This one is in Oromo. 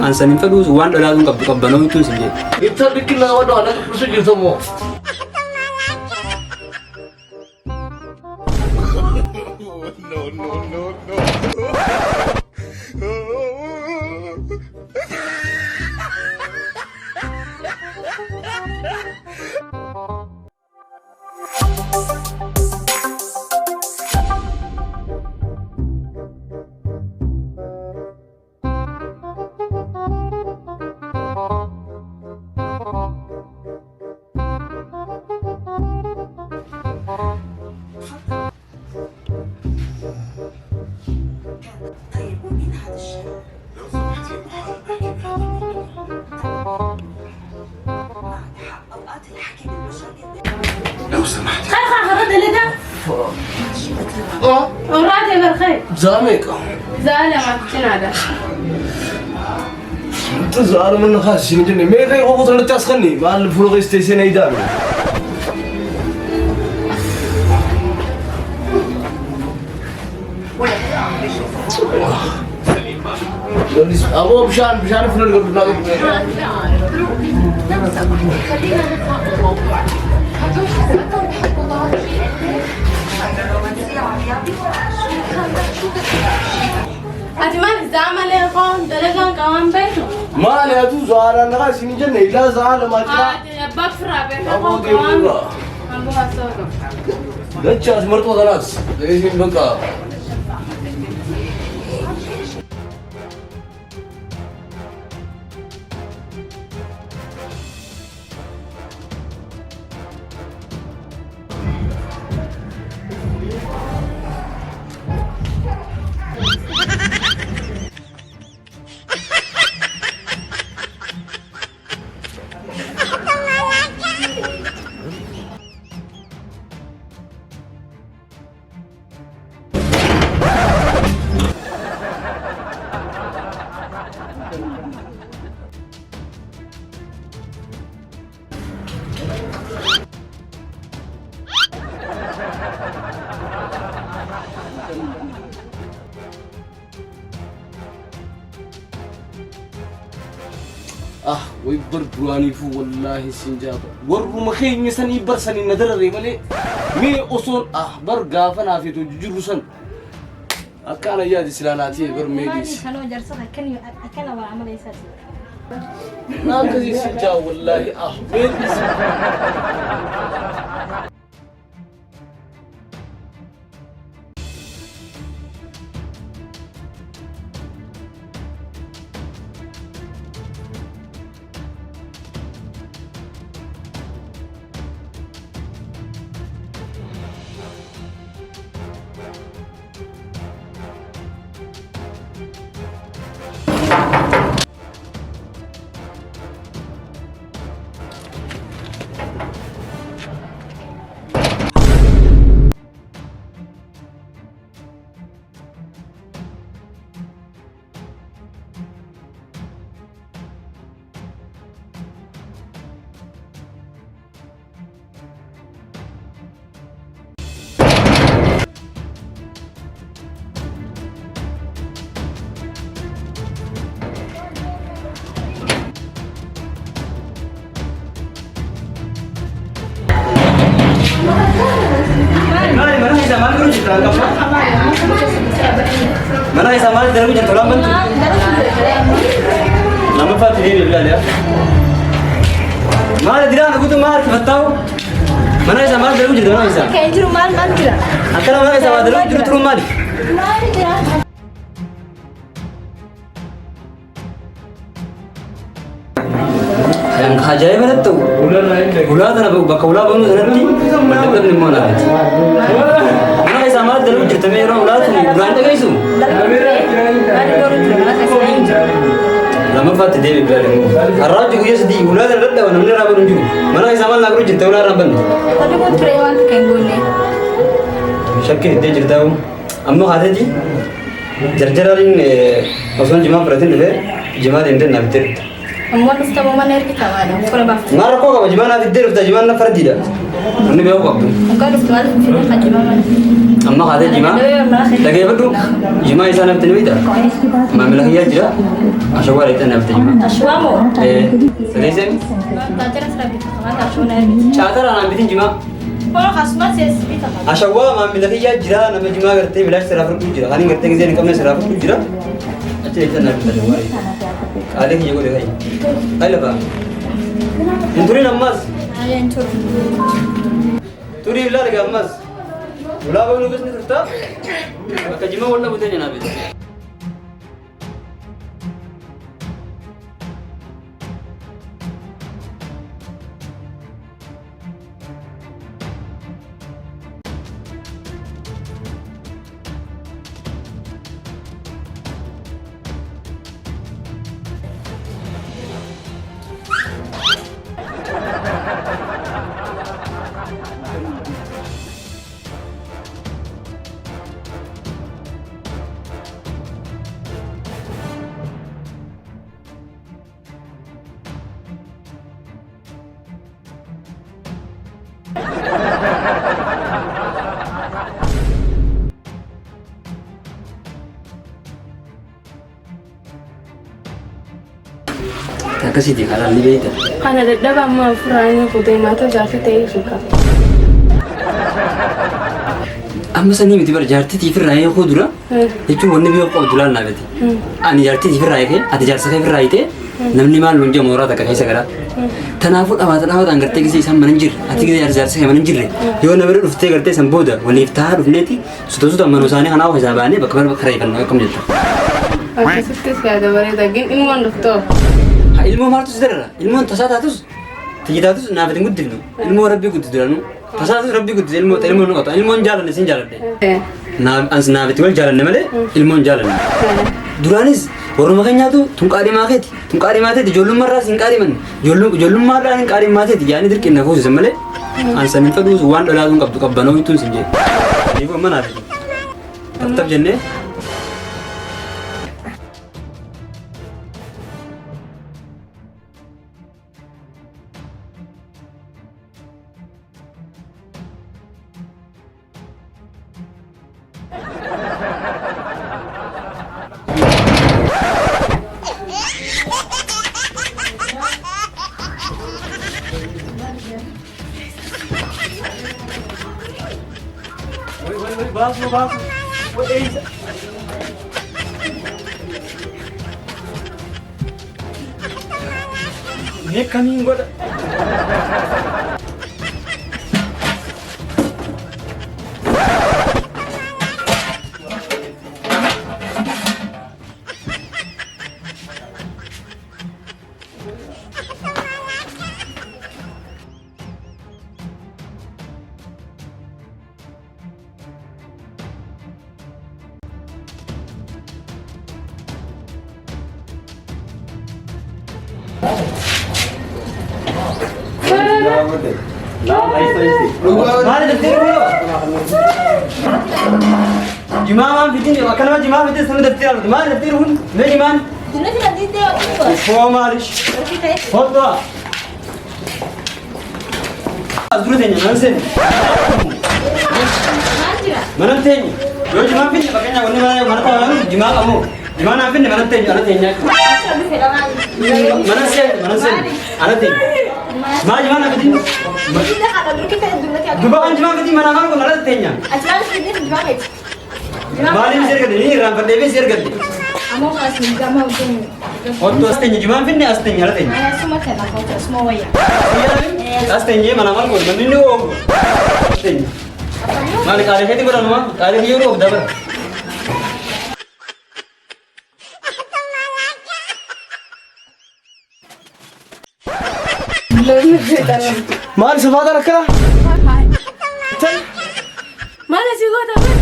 Ansanin fedus wan daladun qabbanoo itun sinje. Ibsa dikila wado anak kusu jirta mo. لو سمحت خير رد اللي ده وراد يا بالخير زامك زعل ما تنادى تزار من خاص شنو جني مي غير هو فضل تسخني مع الفلوغ ستيشن ايدام ابو بشان فلوغ أتمنى الزعمة ليكون دلقان كمان بيته ما له تو زار انا خاص شنو جني لا زال ما جرى بفرع ابو بيته دي والله أبوها سوق لا تشاس مرتو خلاص لازم بقى ويبر براني فو والله سنجاب ورو مخي نسني برسني ندر ريمالي مي اصول بر غافنا في تجرسن اكان يا سلالاتي بر ميديس كانوا جرسها كان ولا عمل اساسي ما كذي سنجاب والله ميديس Mana yang sama dalam jangan tolong bantu. Nama Pak ini bilang ya. Mana tidak aku tuh mahal cepat tahu. Mana yang sama dalam jangan tolong bisa. Kayak di rumah mana tidak? Antara mana yang sama dalam jangan turun mal. Mana tidak? Yang kajai mana tuh? Ular tanah bakaulah bangun nanti. Mantap nih mana? Mana yang sama dalam cerita merah ular tuh bukan ada guys tuh. Lama Pak Dewi bilang. Arah juga ya sedih. Ular ada dah mana mana rabu nunjuk. Mana yang sama lagu cerita ular ramban. Tapi kau terima kayak gini. Syakir dia cerita amno ada di. Jarjararin maksudnya jemaah perhatian deh. Jemaah ente naftir. Kamu harus tahu mana kita mana. Bukan apa. Marah kok kamu jemaah naftir, kita jemaah nafar tidak. Wanni beeku qabdu. Muka lu tuan sini kaji mama. Amma haadha jimaa dhageeffadhu jimaa isaa nafti ni beekta maamila kiyyaa jira ashawaa dheetan nafti jimaa Ashwamu. sadeeseen Tajaajila sirrii bitaa ashwaa na chaatara naan bitin jimaa Kalau khasmat saya sebita. ashawaa maamila kiyyaa jira nama jimaa gartee bilaash siraa fudhatu jira kan gartee gizeen hin qabne siraa fudhatu jira achi dheetan naaf bitan waa qaalee kiyya godhe kayya lafa hin turin ammas Ada yang turun. turii bilaa dhagaa ammas ulaa bahu bisni turta bakka jimaa wal dhabute jenaa bita akkasiiti haala ni beeyta Kana dadhaba amma furaanii fuutee maata gaafa ta'ee suuqa. amma sanii miti bara jaartitii firraa eekoo dura jechuun wanni biyya qabdu laal naafete ani jaartitii firraa eekee ati jaarsa kee firraa eekee namni maal nuun jedhamu mooraa takka keessa gara tanaafuu dhawaatan gartee gisee isaan mana hin jirre ati gisee jaarsa kee mana hin jirre yoo na bira dhuftee gartee san booda waliif taa'aa dhufneeti suta manuu isaanii kanaaf isaa baanee bakka bara bakka reeffannoo akkam jetta. Akkasittis yaada bareeda gin ilmoon dhuftoo. Ilmoo maaltu si darara ilmoon tasaa taatus tiyyi taatus naaf hin guddifnu ilmoo rabbii guddifnu tasaatus rabbii guddise ilmoon nuqata ilmoon jaalanne sin jaaladhe ans naafiti wal jaalanne malee ilmoon jaalanne duraanis warruma keenyaatu tunqaadhii maateeti ijoollummaarraas hin qaadhimanne ijoollummaarraa hin qaadhiin maateeti yaani dirqinna fuusisan malee ansan hin fedhuus waan dholaatuun qabdu qabbanoo hituun sin jee kaniifu amma naafiti tabtab jennee Ini kami buat. Jimaan fitin akkanuma jimaan fitin sama daftir alatu maal daftir hun me jimaan Dunia tidak dia ubah. foo maalish Kita fodda azuru tenya nan sen manan tenya yo jimaan fitin bakanya wonni mana tahu jimaan kamu jimaan apa ni manan tenya manan sen ana tenya ma jimaan apa fitin tidak ada dulu kita dunia tidak. duba kan jimaan fitin mana kamu manan tenya Ajaran sini juga bet. Malim sir gadi ni ram pade be sir gadi Amo kasih gama utung. Otto astenya jimaan finne astenya ala tenya Ayah semua kena foto semua waya. astenya mana mal ko manni ni o astenya mal kare heti bara no kare hiyo ro dabar Maal safaadha akkana? Mana sih gua tahu?